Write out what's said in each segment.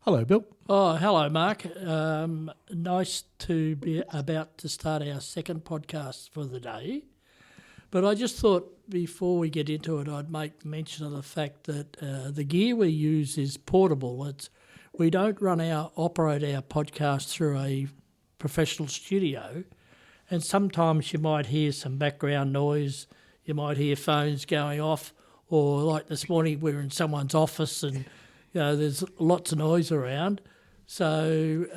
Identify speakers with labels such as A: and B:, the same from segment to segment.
A: Hello, Bill.
B: Oh, hello, Mark. Nice to be about to start our second podcast for the day. But I just thought before we get into it, I'd make mention of the fact that the gear we use is portable. We don't operate our podcast through a professional studio, and sometimes you might hear some background noise. You might hear phones going off, or like this morning we were in someone's office and there's lots of noise around. So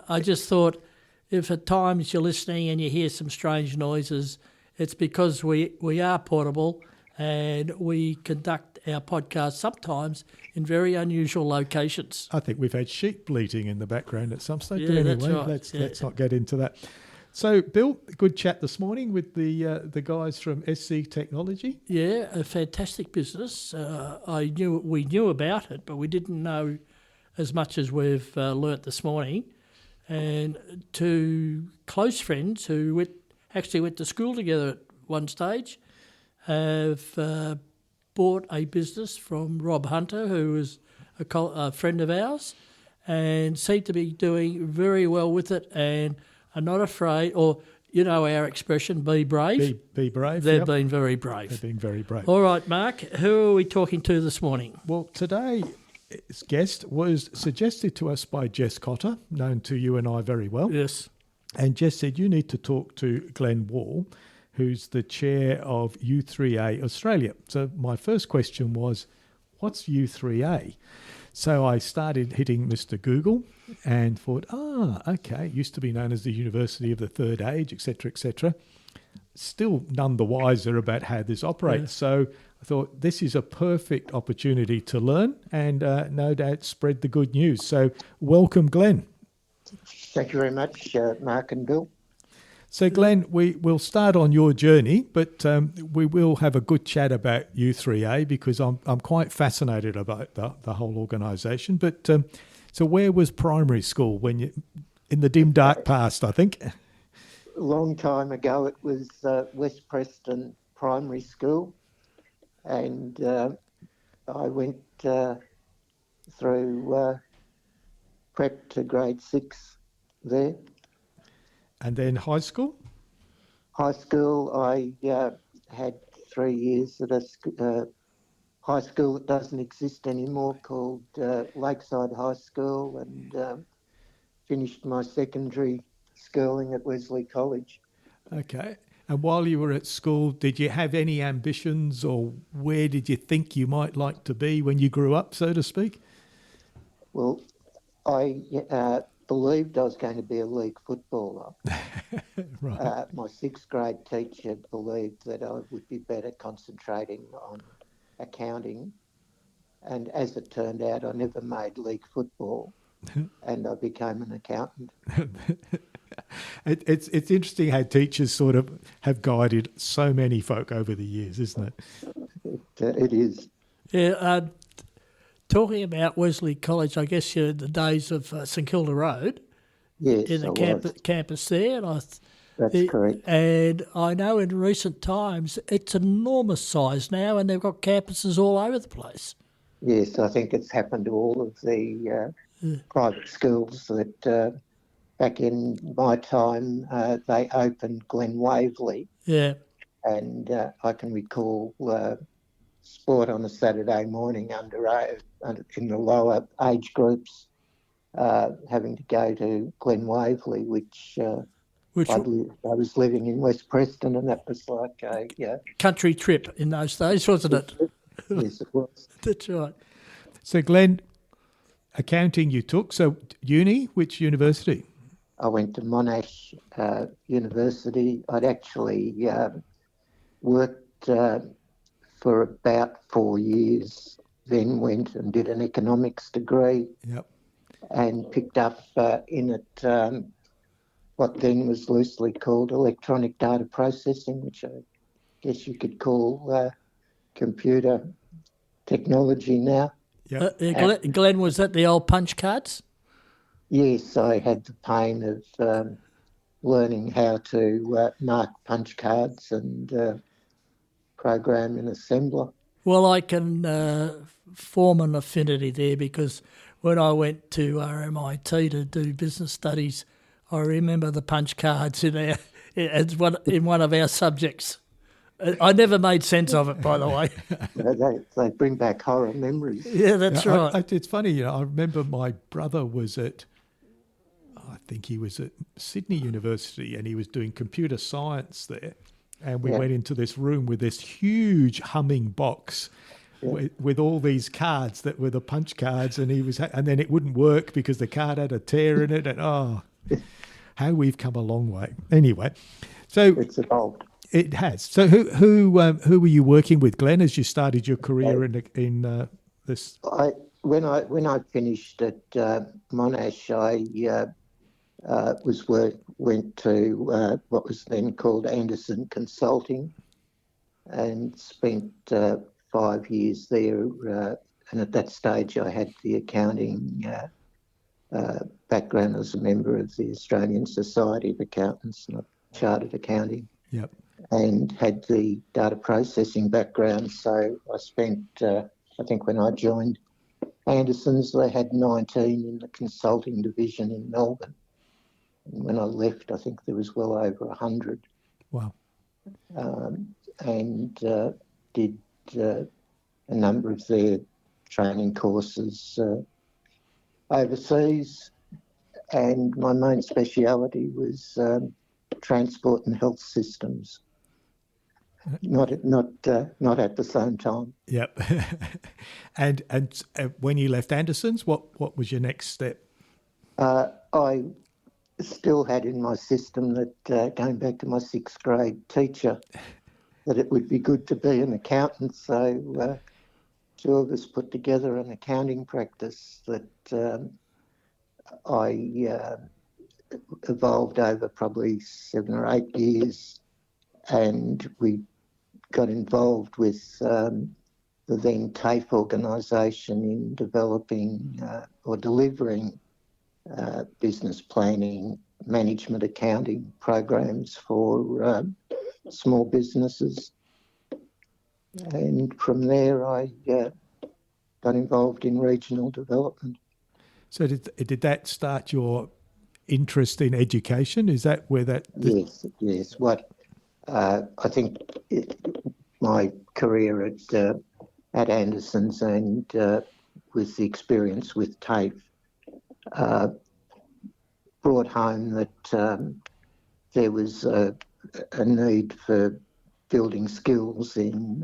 B: I just thought if at times you're listening and you hear some strange noises, it's because we are portable and we conduct our podcast sometimes in very unusual locations.
A: I think we've had sheep bleating in the background at some stage.
B: Yeah,
A: but anyway,
B: that's right.
A: let's not get into that. So, Bill, good chat this morning with the guys from SC Technology.
B: Yeah, a fantastic business. We knew about it, but we didn't know as much as we've learnt this morning. And two close friends who actually went to school together at one stage have bought a business from Rob Hunter, who is a friend of ours, and seem to be doing very well with it and are not afraid, or our expression, be brave.
A: Be brave.
B: They've been very brave.
A: They've been very brave.
B: All right, Mark, who are we talking to this morning?
A: Well, today's guest was suggested to us by Jess Cotter, known to you and I very well.
B: Yes.
A: And Jess said, you need to talk to Glen Wall, who's the chair of U3a Australia. So my first question was, what's U3a? So I started hitting Mr. Google and thought, okay, it used to be known as the University of the Third Age, etc. Still none the wiser about how this operates. Yeah. So I thought this is a perfect opportunity to learn and no doubt spread the good news. So welcome, Glen.
C: Thank you very much, Mark and Bill.
A: So, Glen, we'll start on your journey, but we will have a good chat about U3a because I'm quite fascinated about the whole organisation. But so where was primary school when you in the dim, dark past, I think?
C: A long time ago, it was West Preston Primary School, and I went through prep to grade 6 there.
A: And then high school?
C: High school, I had 3 years at a high school that doesn't exist anymore called Lakeside High School, and finished my secondary schooling at Wesley College.
A: Okay. And while you were at school, did you have any ambitions, or where did you think you might like to be when you grew up, so to speak?
C: Well, I believed I was going to be a league footballer.
A: Right.
C: My 6th grade teacher believed that I would be better concentrating on accounting, and as it turned out, I never made league football, and I became an accountant.
A: It's interesting how teachers sort of have guided so many folk over the years, isn't it?
C: It is.
B: Yeah. Talking about Wesley College, I guess you're in the days of St Kilda Road.
C: Yes,
B: in the campus there. And
C: that's correct.
B: And I know in recent times it's enormous size now, and they've got campuses all over the place.
C: Yes, I think it's happened to all of the private schools that back in my time they opened Glen Waverley.
B: Yeah.
C: And I can recall sport on a Saturday morning in the lower age groups, having to go to Glen Waverley, which I was living in West Preston, and that was like a
B: country trip in those days, wasn't it?
C: Yes, it was.
B: That's right.
A: So, Glen, accounting you took. So, uni, which university?
C: I went to Monash University. I'd actually worked for about 4 years, then went and did an economics degree.
A: Yep.
C: And picked up in it what then was loosely called electronic data processing, which I guess you could call computer technology now.
A: Yep.
B: Glen, was that the old punch cards?
C: Yes, I had the pain of learning how to mark punch cards and program in assembler.
B: Well, I can form an affinity there because when I went to RMIT to do business studies, I remember the punch cards in our in one of our subjects. I never made sense of it, by the way.
C: They bring back horror memories.
B: Yeah, that's right.
A: It's funny, I remember my brother was I think he was at Sydney University, and he was doing computer science there. And we went into this room with this huge humming box with all these cards that were the punch cards, and and then it wouldn't work because the card had a tear in it. And how we've come a long way. Anyway, so
C: it's evolved.
A: It has. So who were you working with, Glenn, as you started your career in this?
C: When I finished at Monash, I went to what was then called Anderson Consulting, and spent 5 years there. And at that stage, I had the accounting background as a member of the Australian Society of Accountants, not chartered accounting.
A: Yep.
C: And had the data processing background. So I spent, I think when I joined Anderson's, they had 19 in the consulting division in Melbourne. And when I left, I think there was well over 100.
A: Wow.
C: And did a number of their training courses overseas. And my main speciality was transport and health systems. Not at the same time.
A: Yep. and when you left Anderson's, what was your next step?
C: I still had in my system that going back to my 6th grade teacher, that it would be good to be an accountant. So 2 of us put together an accounting practice that I evolved over probably 7 or 8 years, and we got involved with the then TAFE organisation in developing or delivering business planning, management accounting programs for small businesses. And from there I got involved in regional development.
A: So did that start your interest in education? Is that where that...
C: Yes. What I think my career at Anderson's and with the experience with TAFE brought home that there was a need for building skills in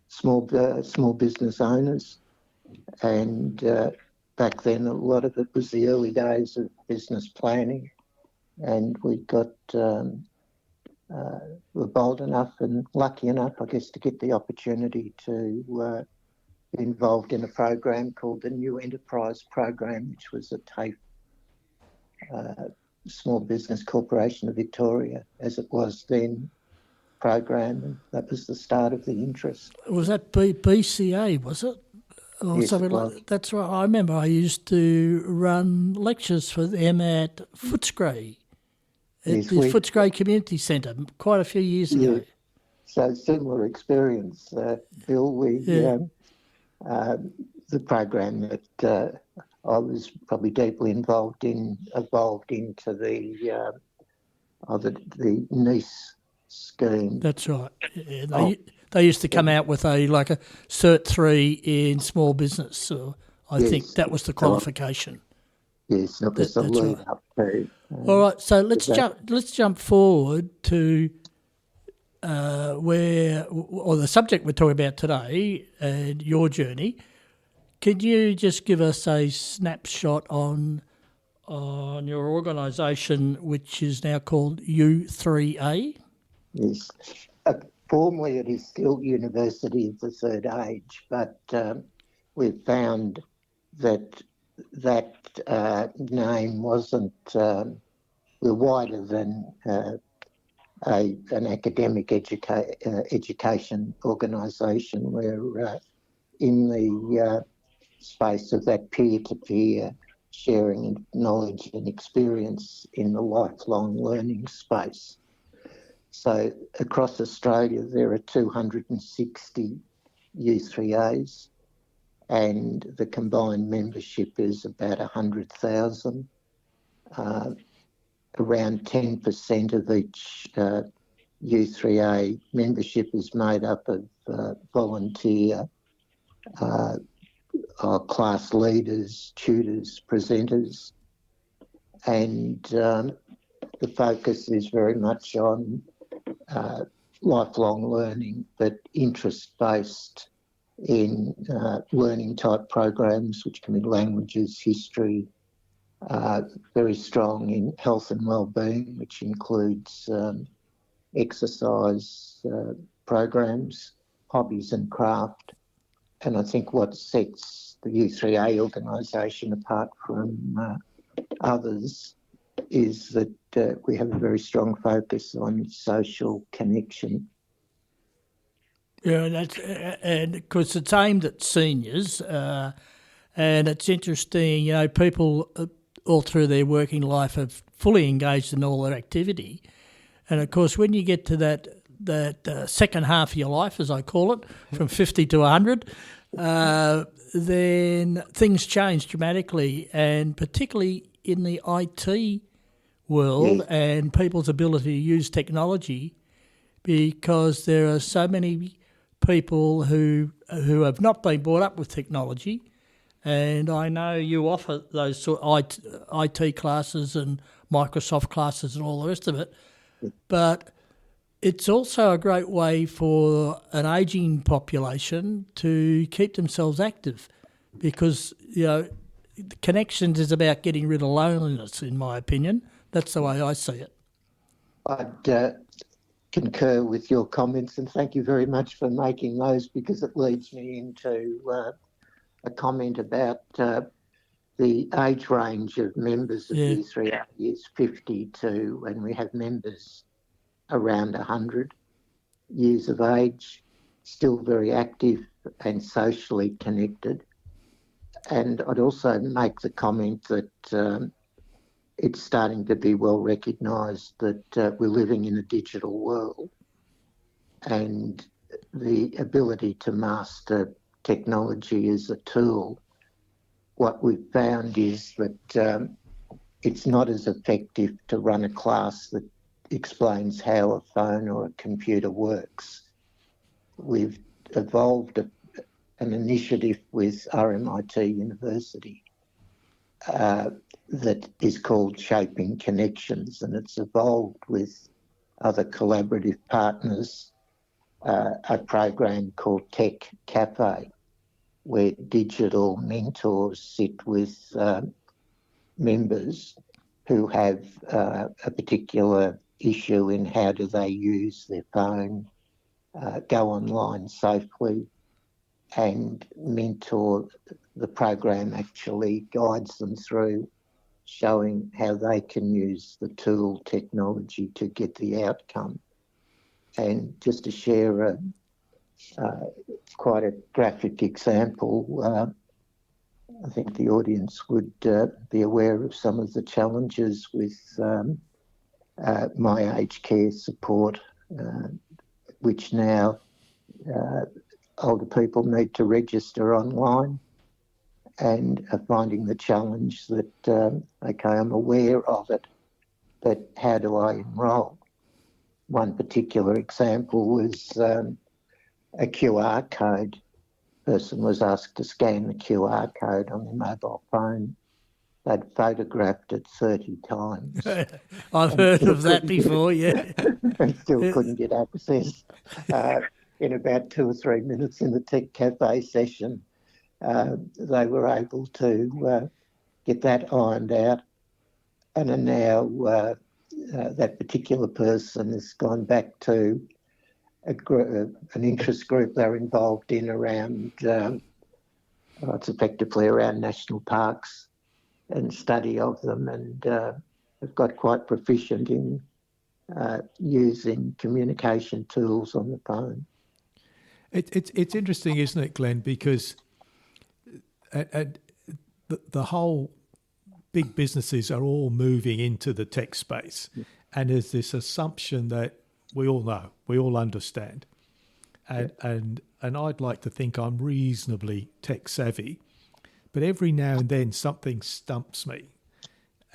C: small business owners, and back then a lot of it was the early days of business planning, and we were bold enough and lucky enough, I guess, to get the opportunity to be involved in a program called the New Enterprise Program, which was a TAFE Small Business Corporation of Victoria, as it was then, program, and that was the start of the interest.
B: Was that BCA, was it? Or
C: yes,
B: something like that? That's right. I remember I used to run lectures for them at Footscray, at the Footscray Community Centre, quite a few years ago.
C: So similar experience, Bill. The program that I was probably deeply involved in evolved into the NICE scheme.
B: That's right. Yeah, they used to come out with a Cert 3 in small business. So I think that was the qualification.
C: Yes, that was the lead up to.
B: All right, so let's jump forward to the subject we're talking about today and your journey. Could you just give us a snapshot on your organisation, which is now called U3a?
C: Yes. Formerly it is still University of the Third Age, but we've found that name wasn't wider than an academic education organisation. We're in the space of that peer-to-peer sharing of knowledge and experience in the lifelong learning space. So across Australia, there are 260 U3As, and the combined membership is about 100,000. Around 10% of each U3a membership is made up of volunteer class leaders, tutors, presenters, and the focus is very much on lifelong learning, but interest-based in learning type programs, which can be languages, history, very strong in health and wellbeing, which includes exercise programs, hobbies and craft. And I think what sets the U3a organisation apart from others is that we have a very strong focus on social connection.
B: Yeah, and because it's aimed at seniors, and it's interesting. You know, people all through their working life have fully engaged in all their activity, and of course, when you get to that second half of your life, as I call it, from 50 to 100, then things change dramatically, and particularly in the IT world and people's ability to use technology, because there are so many people who have not been brought up with technology, and I know you offer those sort of IT classes and Microsoft classes and all the rest of it, but it's also a great way for an ageing population to keep themselves active, because, you know, connections is about getting rid of loneliness, in my opinion. That's the way I see it.
C: I'd concur with your comments, and thank you very much for making those, because it leads me into a comment about the age range of members of U3a is 50 to, and we have members around 100 years of age, still very active and socially connected. And I'd also make the comment that it's starting to be well recognised that we're living in a digital world, and the ability to master technology as a tool. What we've found is that it's not as effective to run a class that explains how a phone or a computer works. We've evolved an initiative with RMIT University that is called Shaping Connections, and it's evolved with other collaborative partners, a program called Tech Cafe, where digital mentors sit with members who have a particular issue in how do they use their phone, go online safely, and mentor. The program actually guides them through showing how they can use the tool technology to get the outcome. And just to share quite a graphic example, I think the audience would be aware of some of the challenges with my aged care support, which now older people need to register online, and are finding the challenge that, okay, I'm aware of it, but how do I enrol? One particular example was a QR code. Person was asked to scan the QR code on their mobile phone. They'd photographed it 30 times.
B: I've heard of that before, yeah.
C: And still couldn't get access. In about 2 or 3 minutes in the Tech Cafe session, they were able to get that ironed out, and are now that particular person has gone back to an interest group they're involved in around, it's effectively around national parks and study of them, and have got quite proficient in using communication tools on the phone.
A: It's interesting, isn't it, Glenn? Because the whole big businesses are all moving into the tech space, and there's this assumption that we all know, we all understand. and I'd like to think I'm reasonably tech savvy, but every now and then something stumps me,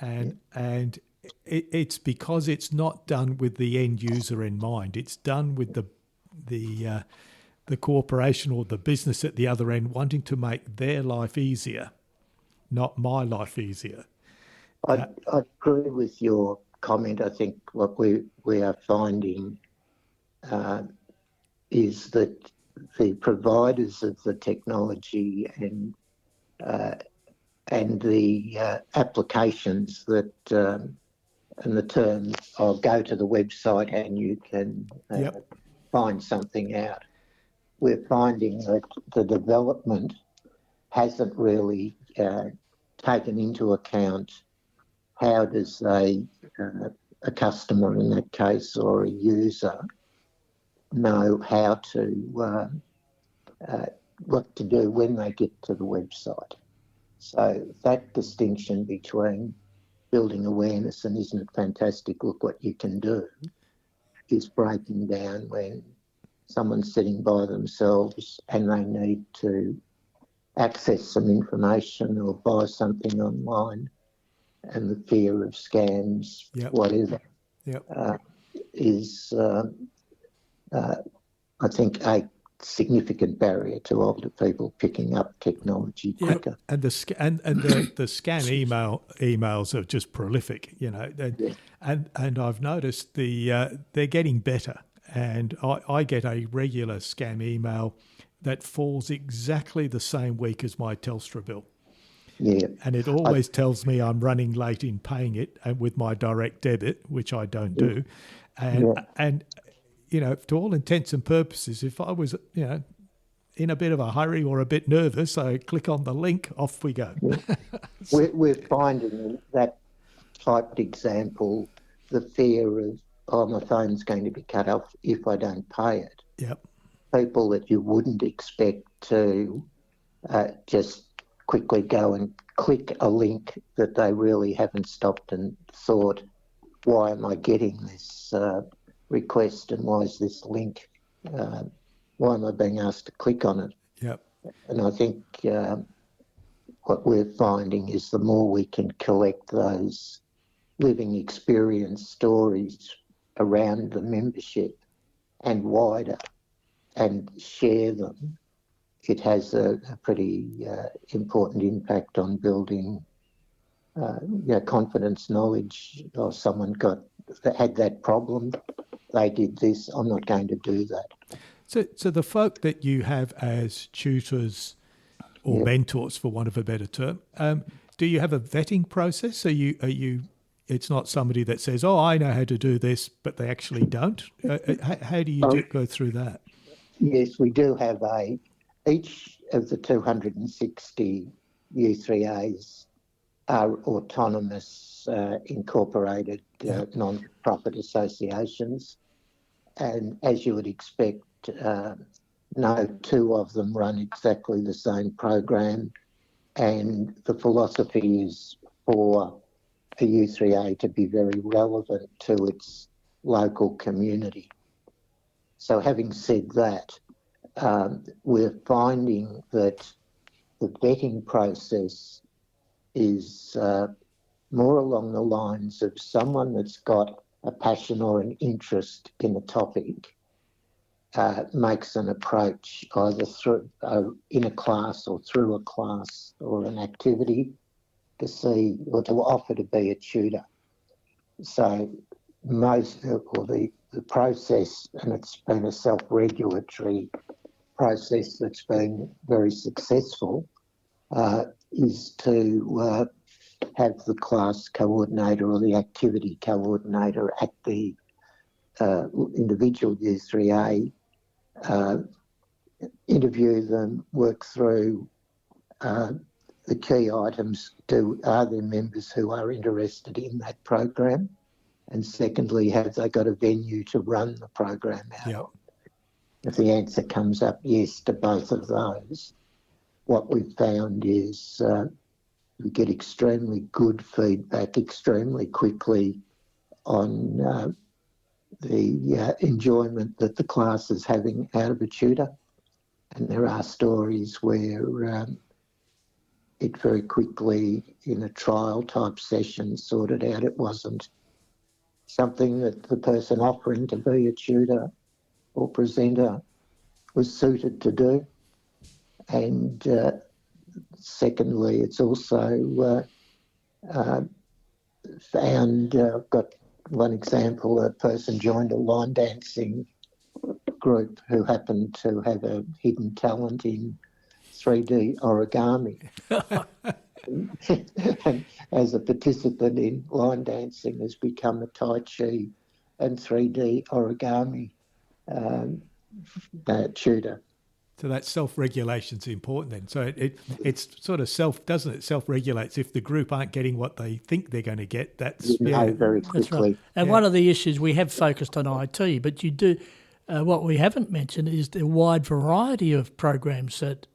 A: and it's because it's not done with the end user in mind. It's done with the corporation or the business at the other end wanting to make their life easier, not my life easier.
C: I agree with your comment. I think what we are finding is that the providers of the technology and the applications that and the term "I'll go to the website and you can find something out." We're finding that the development hasn't really taken into account how does a customer in that case or a user know how to what to do when they get to the website. So that distinction between building awareness and isn't it fantastic, look what you can do, is breaking down when someone's sitting by themselves and they need to access some information or buy something online, and the fear of scams, whatever, is, I think, a significant barrier to older people picking up technology quicker.
A: And the scam emails are just prolific, and I've noticed they're getting better. And I get a regular scam email that falls exactly the same week as my Telstra bill.
C: Yeah.
A: And it always tells me I'm running late in paying it with my direct debit, which I don't do. And to all intents and purposes, if I was, in a bit of a hurry or a bit nervous, I click on the link, off we go.
C: Yeah. We're finding that typed example, the fear of, my phone's going to be cut off if I don't pay it.
A: Yep.
C: People that you wouldn't expect to just quickly go and click a link that they really haven't stopped and thought, why am I getting this request and why is this link, why am I being asked to click on it?
A: Yep.
C: And I think what we're finding is the more we can collect those living experience stories around the membership and wider and share them, it has a pretty important impact on building confidence, knowledge. Oh, someone had that problem, they did this, I'm not going to do that.
A: So the folk that you have as tutors or mentors, for want of a better term, do you have a vetting process? Are you? It's not somebody that says, "Oh, I know how to do this," but they actually don't. How do you go through that?
C: Yes, we do have each of the 260 U3As are autonomous, incorporated non-profit associations, and as you would expect, no two of them run exactly the same program, and the philosophy is for a U3A to be very relevant to its local community. So having said that, we're finding that the vetting process is more along the lines of someone that's got a passion or an interest in a topic makes an approach either through in a class or through a class or an activity to see or to offer to be a tutor. So the process, and it's been a self-regulatory process that's been very successful, is to have the class coordinator or the activity coordinator at the individual U3A interview them, work through the key items. Are there members who are interested in that program? And secondly, have they got a venue to run the program out of? If the answer comes up yes to both of those, what we've found is we get extremely good feedback extremely quickly on the enjoyment that the class is having out of a tutor. And there are stories where it very quickly, in a trial type session, sorted out it wasn't something that the person offering to be a tutor or presenter was suited to do. And secondly, it's also found, I've got one example, a person joined a line dancing group who happened to have a hidden talent in 3D origami. And as a participant in line dancing has become a Tai Chi and 3D origami tutor.
A: So that self-regulation is important then. So it's sort of self-regulates. If the group aren't getting what they think they're going to get, that's
C: very quickly.
B: That's right. And one of the issues, we have focused on IT, but you do, what we haven't mentioned is the wide variety of programs that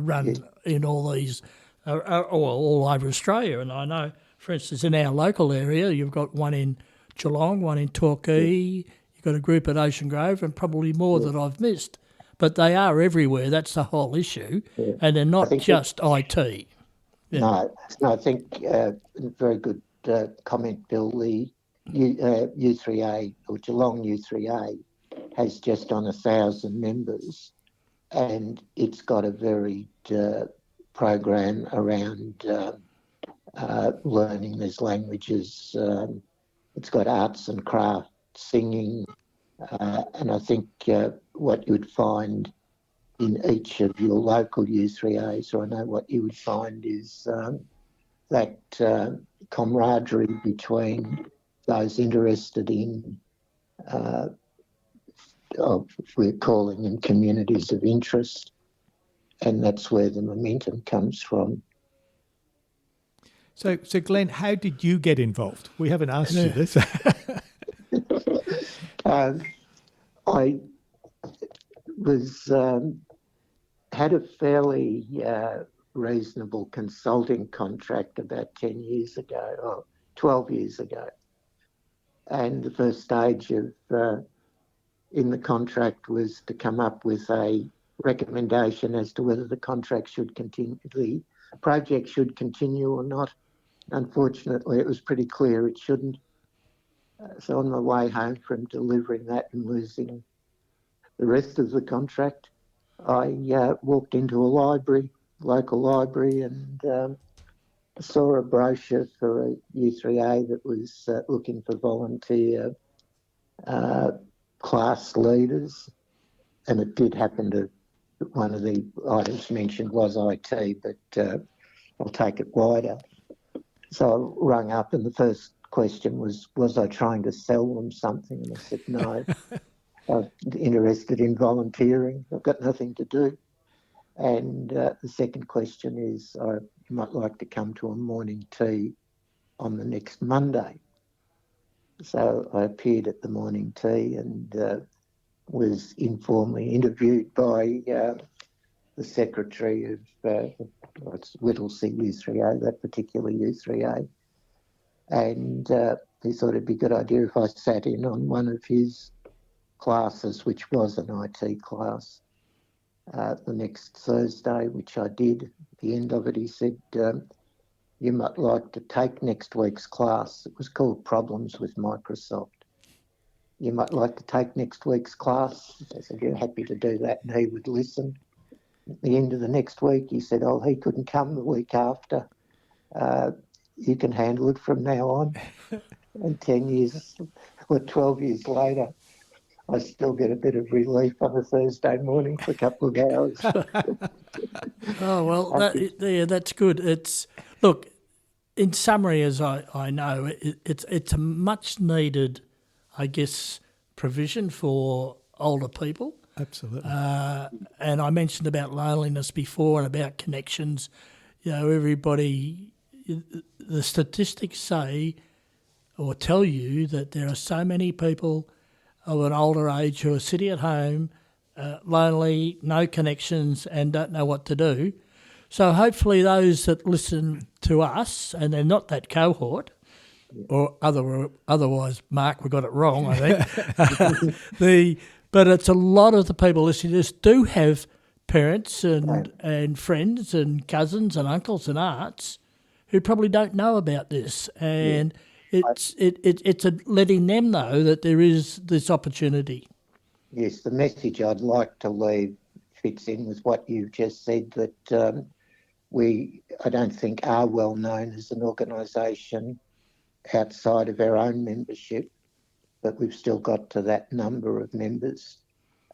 B: run in all these, all over Australia. And I know, for instance, in our local area, you've got one in Geelong, one in Torquay, you've got a group at Ocean Grove, and probably more that I've missed. But they are everywhere. That's the whole issue. Yeah. And they're not just IT.
C: Yeah. No, I think very good comment, Bill. The U3a, or Geelong U3a, has just on 1,000 members, and it's got a varied program around learning these languages. It's got arts and craft, singing, and I think what you would find in each of your local U3As, or I know what you would find is that camaraderie between those interested in, we're calling them communities of interest, and that's where the momentum comes from.
A: So Glenn, how did you get involved? We haven't asked you this.
C: I was had a fairly reasonable consulting contract about 10 years ago, or 12 years ago. And the first stage of in the contract was to come up with a recommendation as to whether the contract should continue, the project should continue or not. Unfortunately, it was pretty clear it shouldn't. So on my way home from delivering that and losing the rest of the contract, I walked into a local library, and saw a brochure for a U3a that was looking for volunteer class leaders. And it did happen to, one of the items mentioned was IT, but I'll take it wider. So I rung up, and the first question was I trying to sell them something? And I said, no, I'm interested in volunteering. I've got nothing to do. And the second question is, I might like to come to a morning tea on the next Monday. So I appeared at the morning tea and was informally interviewed by the secretary of it's Whittlesea U3a, that particular U3a. And he thought it'd be a good idea if I sat in on one of his classes, which was an IT class, the next Thursday, which I did. At the end of it, he said, you might like to take next week's class. It was called Problems with Microsoft. You might like to take next week's class. I said, yeah, happy to do that. And he would listen. At the end of the next week, he said, oh, he couldn't come the week after. You can handle it from now on. And 10 years or 12 years later, I still get a bit of relief on a Thursday morning for a couple of hours.
B: Oh, well, that's good. It's, look, in summary, as I know, it's a much needed, I guess, provision for older people.
A: Absolutely.
B: And I mentioned about loneliness before and about connections. You know, everybody, the statistics say or tell you that there are so many people of an older age who are sitting at home, lonely, no connections, and don't know what to do. So hopefully those that listen to us, and they're not that cohort, or otherwise, Mark, we got it wrong, I think. But it's a lot of the people listening to this do have parents and friends and cousins and uncles and aunts who probably don't know about this, and it's letting them know that there is this opportunity.
C: Yes, the message I'd like to leave fits in with what you've just said, that I don't think are well known as an organisation outside of our own membership, but we've still got to that number of members,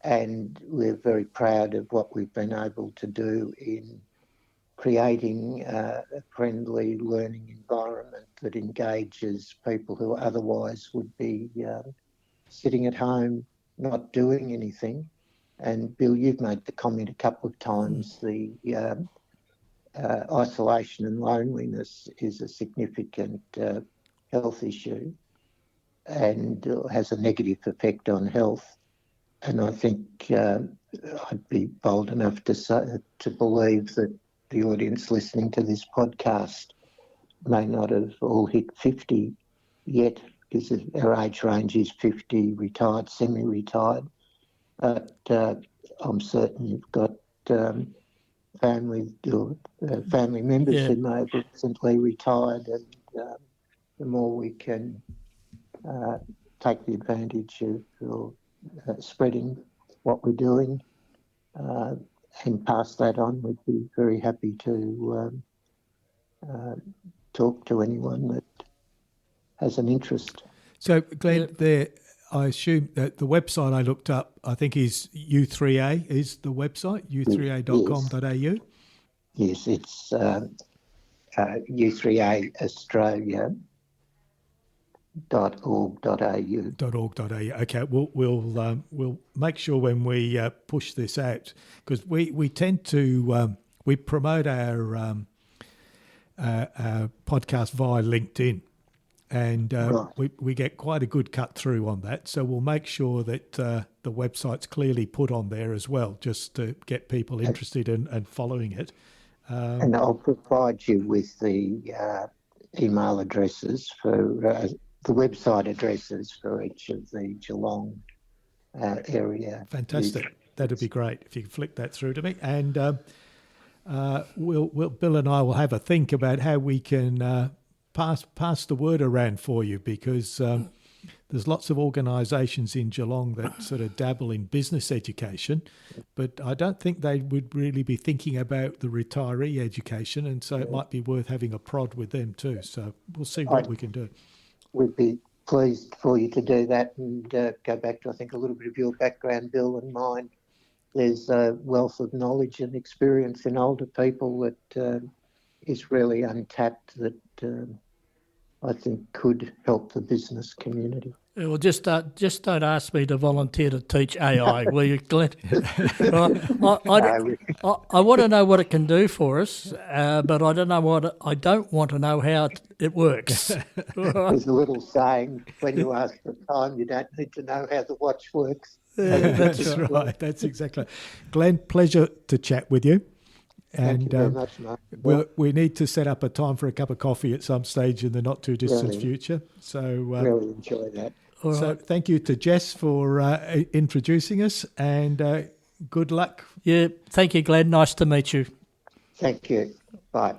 C: and we're very proud of what we've been able to do in creating a friendly learning environment that engages people who otherwise would be sitting at home not doing anything. And Bill, you've made the comment a couple of times, the isolation and loneliness is a significant health issue and has a negative effect on health. And I think I'd be bold enough to believe that the audience listening to this podcast may not have all hit 50 yet, because our age range is 50, retired, semi-retired. But I'm certain you've got family members who may have recently retired, and the more we can take the advantage of spreading what we're doing and pass that on, we'd be very happy to talk to anyone that has an interest.
A: So, Glenn, I assume that the website I looked up, I think, is U3a is the website, u3a.com.au?
C: Yes, it's U3a Australia.org.au.
A: .org.au. Okay, we'll make sure when we push this out, because we tend to we promote our podcast via LinkedIn, and we get quite a good cut through on that. So we'll make sure that the website's clearly put on there as well, just to get people interested and following it.
C: And I'll provide you with the email addresses for the website addresses for each of the Geelong area.
A: Fantastic. That'd be great if you can flick that through to me. And Bill and I will have a think about how we can pass the word around for you, because there's lots of organisations in Geelong that sort of dabble in business education, but I don't think they would really be thinking about the retiree education, and so it might be worth having a prod with them too. So we'll see what we can do.
C: We'd be pleased for you to do that, and go back to, I think, a little bit of your background, Bill, and mine. There's a wealth of knowledge and experience in older people that is really untapped, that I think could help the business community.
B: Well, just don't ask me to volunteer to teach AI, will you, Glenn? I want to know what it can do for us, but I don't want to know how it works.
C: There's a little saying: when you ask for time, you don't need to know how the watch works.
A: That's right. That's exactly. Glenn, pleasure to chat with you.
C: Thank you very much, Mark.
A: We need to set up a time for a cup of coffee at some stage in the not too distant future. So
C: really enjoy that.
A: So thank you to Jess for introducing us, and good luck.
B: Yeah, thank you, Glenn. Nice to meet you.
C: Thank you. Bye.